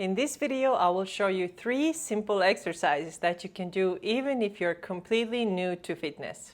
In this video, I will show you 3 simple exercises that you can do even if you're completely new to fitness.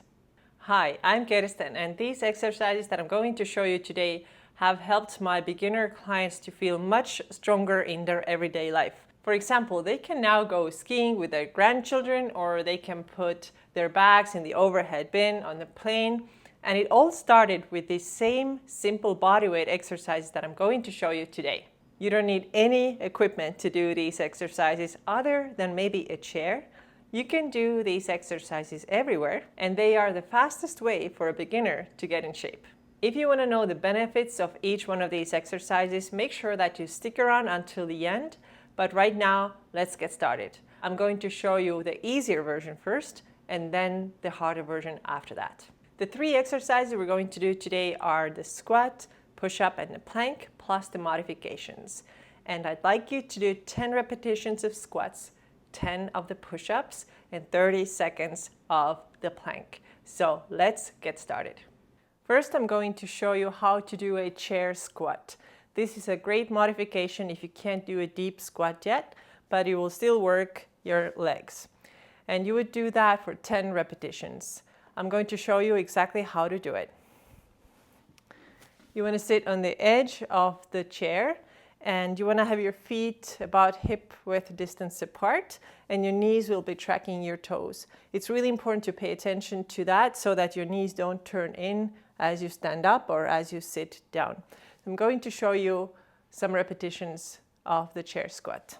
Hi, I'm Kirsten, and these exercises that I'm going to show you today have helped my beginner clients to feel much stronger in their everyday life. For example, they can now go skiing with their grandchildren, or they can put their bags in the overhead bin on the plane. And it all started with these same simple bodyweight exercises that I'm going to show you today. You don't need any equipment to do these exercises other than maybe a chair. You can do these exercises everywhere, and they are the fastest way for a beginner to get in shape. If you want to know the benefits of each one of these exercises, make sure that you stick around until the end. But right now, let's get started. I'm going to show you the easier version first, and then the harder version after that. The 3 exercises we're going to do today are the squat, push-up, and the plank, plus the modifications. And I'd like you to do 10 repetitions of squats, 10 of the push-ups, and 30 seconds of the plank. So let's get started. First, I'm going to show you how to do a chair squat. This is a great modification if you can't do a deep squat yet, but it will still work your legs. And you would do that for 10 repetitions. I'm going to show you exactly how to do it. You want to sit on the edge of the chair, and you want to have your feet about hip width distance apart, and your knees will be tracking your toes. It's really important to pay attention to that so that your knees don't turn in as you stand up or as you sit down. I'm going to show you some repetitions of the chair squat.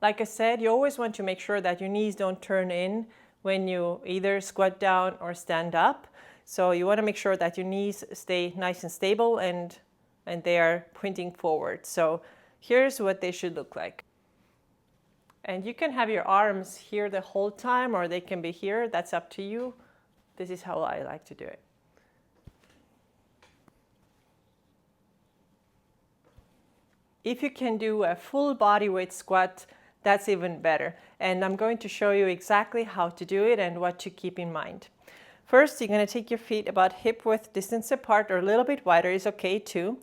Like I said, you always want to make sure that your knees don't turn in when you either squat down or stand up. So you want to make sure that your knees stay nice and stable and they are pointing forward. So here's what they should look like. And you can have your arms here the whole time, or they can be here. That's up to you. This is how I like to do it. If you can do a full body weight squat, that's even better. And I'm going to show you exactly how to do it and what to keep in mind. First, you're going to take your feet about hip width distance apart, or a little bit wider is okay too.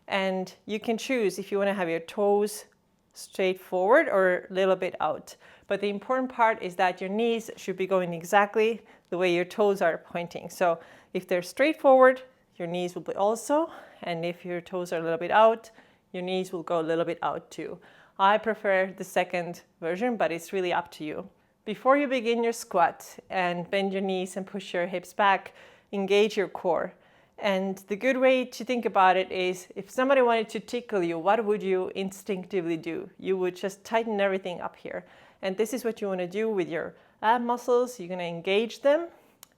And you can choose if you want to have your toes straight forward or a little bit out. But the important part is that your knees should be going exactly the way your toes are pointing. So if they're straight forward, your knees will be also. And if your toes are a little bit out, your knees will go a little bit out too. I prefer the second version, but it's really up to you. Before you begin your squat, and bend your knees and push your hips back, engage your core. And the good way to think about it is, if somebody wanted to tickle you, what would you instinctively do? You would just tighten everything up here. And this is what you want to do with your ab muscles. You're going to engage them,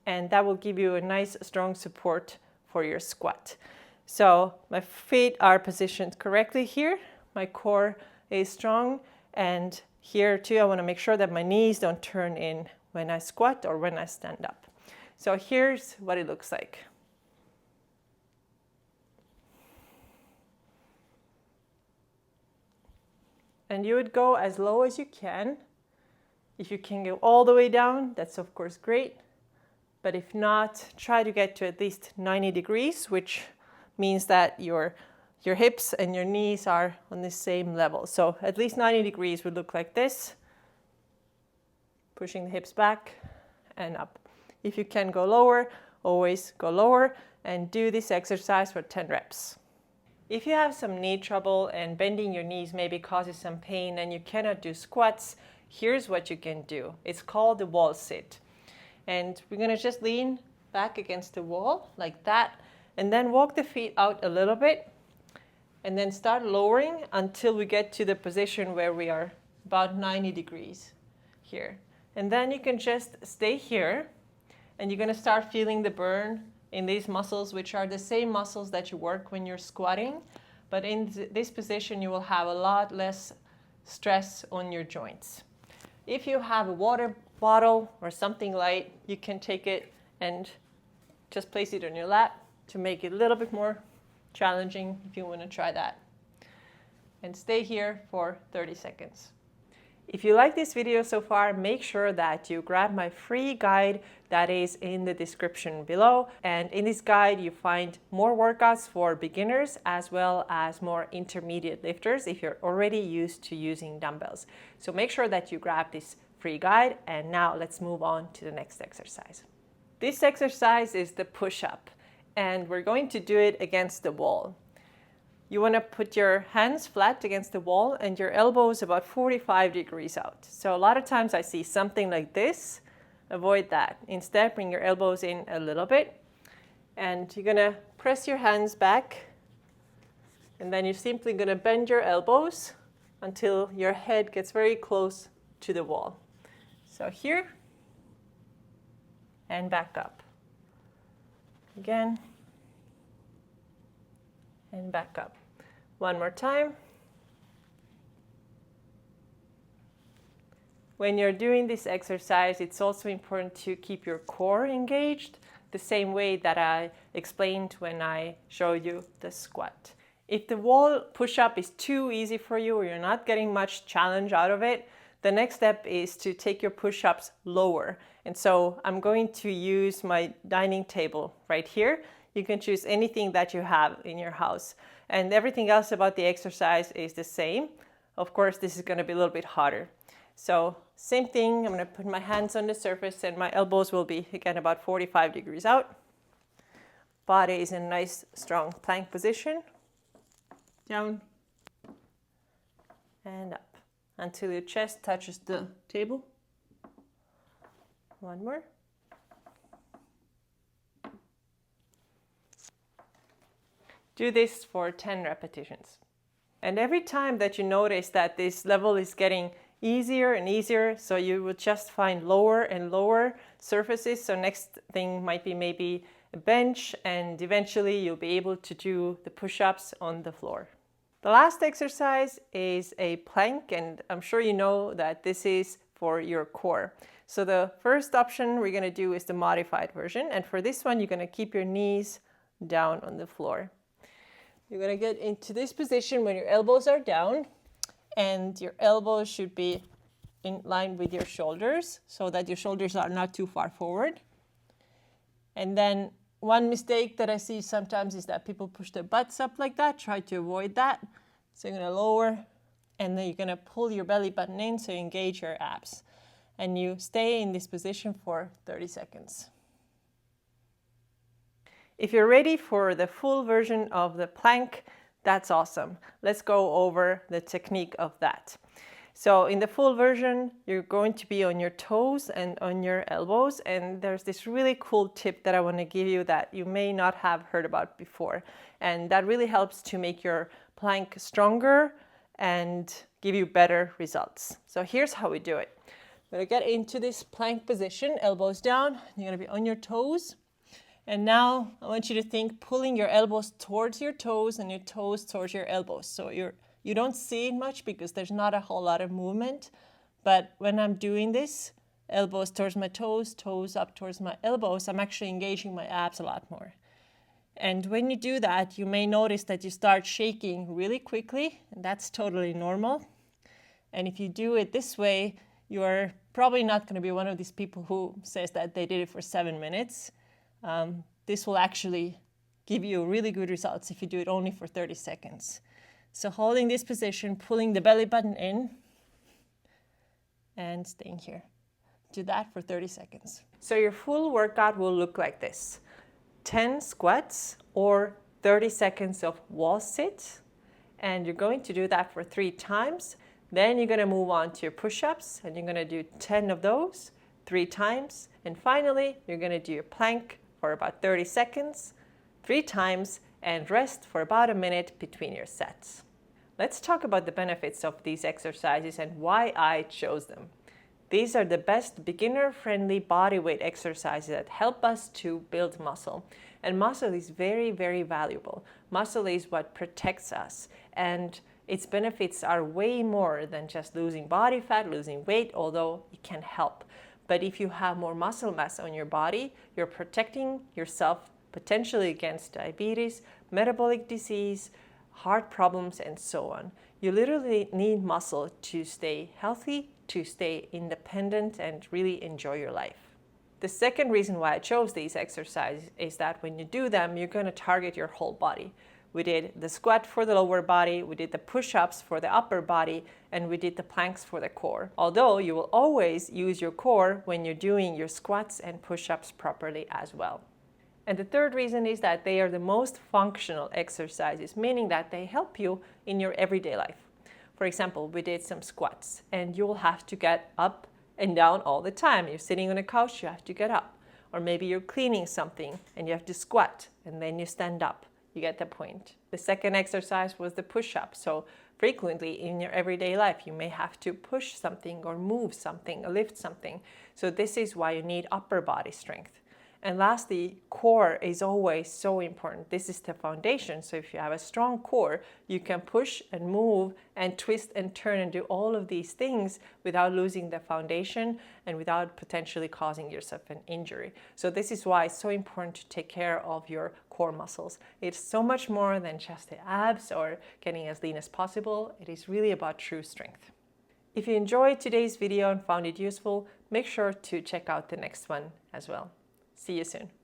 and that will give you a nice strong support for your squat. So my feet are positioned correctly here. My core is strong, and here too I want to make sure that my knees don't turn in when I squat or when I stand up. So here's what it looks like. And you would go as low as you can. If you can go all the way down, that's of course great. But if not, try to get to at least 90 degrees, which means that your hips and your knees are on the same level. So at least 90 degrees would look like this. Pushing the hips back and up. If you can go lower, always go lower, and do this exercise for 10 reps. If you have some knee trouble and bending your knees maybe causes some pain and you cannot do squats, here's what you can do. It's called the wall sit. And we're going to just lean back against the wall like that, and then walk the feet out a little bit, and then start lowering until we get to the position where we are about 90 degrees here. And then you can just stay here, and you're going to start feeling the burn in these muscles, which are the same muscles that you work when you're squatting. But in this position, you will have a lot less stress on your joints. If you have a water bottle or something light, you can take it and just place it on your lap to make it a little bit more challenging if you want to try that. And stay here for 30 seconds. If you like this video so far, make sure that you grab my free guide that is in the description below. And in this guide, you find more workouts for beginners as well as more intermediate lifters if you're already used to using dumbbells. So make sure that you grab this free guide. And now let's move on to the next exercise. This exercise is the push-up, and we're going to do it against the wall. You want to put your hands flat against the wall and your elbows about 45 degrees out. So a lot of times I see something like this. Avoid that. Instead, bring your elbows in a little bit. And you're going to press your hands back. And then you're simply going to bend your elbows until your head gets very close to the wall. So here and back up. Again. And back up. One more time. When you're doing this exercise, it's also important to keep your core engaged, the same way that I explained when I showed you the squat. If the wall push-up is too easy for you or you're not getting much challenge out of it, the next step is to take your push-ups lower. And so I'm going to use my dining table right here. You can choose anything that you have in your house. And everything else about the exercise is the same. Of course, this is going to be a little bit harder. So same thing, I'm going to put my hands on the surface and my elbows will be, again, about 45 degrees out. Body is in a nice, strong plank position. Down and up until your chest touches the table. One more. Do this for 10 repetitions. And every time that you notice that this level is getting easier and easier, so you will just find lower and lower surfaces. So next thing might be maybe a bench, and eventually you'll be able to do the push-ups on the floor. The last exercise is a plank, and I'm sure you know that this is for your core. So the first option we're going to do is the modified version, and for this one you're going to keep your knees down on the floor. You're going to get into this position when your elbows are down and your elbows should be in line with your shoulders so that your shoulders are not too far forward. And then one mistake that I see sometimes is that people push their butts up like that. Try to avoid that. So you're going to lower and then you're going to pull your belly button in so you engage your abs. And you stay in this position for 30 seconds. If you're ready for the full version of the plank, that's awesome. Let's go over the technique of that. So in the full version, you're going to be on your toes and on your elbows. And there's this really cool tip that I want to give you that you may not have heard about before. And that really helps to make your plank stronger and give you better results. So here's how we do it. We're going to get into this plank position, elbows down. You're going to be on your toes. And now I want you to think pulling your elbows towards your toes and your toes towards your elbows. So you don't see it much because there's not a whole lot of movement. But when I'm doing this, elbows towards my toes, toes up towards my elbows, I'm actually engaging my abs a lot more. And when you do that, you may notice that you start shaking really quickly, and that's totally normal. And if you do it this way, you're probably not going to be one of these people who says that they did it for 7 minutes. This will actually give you really good results if you do it only for 30 seconds. So holding this position, pulling the belly button in and staying here. Do that for 30 seconds. So your full workout will look like this. 10 squats or 30 seconds of wall sit. And you're going to do that for 3 times. Then you're going to move on to your push-ups and you're going to do 10 of those 3 times. And finally, you're going to do your plank for about 30 seconds, 3 times, and rest for about a minute between your sets. Let's talk about the benefits of these exercises and why I chose them. These are the best beginner-friendly bodyweight exercises that help us to build muscle. And muscle is very, very valuable. Muscle is what protects us, and its benefits are way more than just losing body fat, losing weight, although it can help. But if you have more muscle mass on your body, you're protecting yourself potentially against diabetes, metabolic disease, heart problems, and so on. You literally need muscle to stay healthy to stay independent and really enjoy your life. The second reason why I chose these exercises is that when you do them, you're going to target your whole body. We did the squat for the lower body, we did the push-ups for the upper body, and we did the planks for the core. Although you will always use your core when you're doing your squats and push-ups properly as well. And the third reason is that they are the most functional exercises, meaning that they help you in your everyday life. For example, we did some squats, and you'll have to get up and down all the time. You're sitting on a couch, you have to get up. Or maybe you're cleaning something and you have to squat and then you stand up. You get the point. The second exercise was the push-up. So frequently in your everyday life, you may have to push something or move something, or lift something. So this is why you need upper body strength. And lastly, core is always so important. This is the foundation. So if you have a strong core, you can push and move and twist and turn and do all of these things without losing the foundation and without potentially causing yourself an injury. So this is why it's so important to take care of your core muscles. It's so much more than just the abs or getting as lean as possible. It is really about true strength. If you enjoyed today's video and found it useful, make sure to check out the next one as well. See you soon.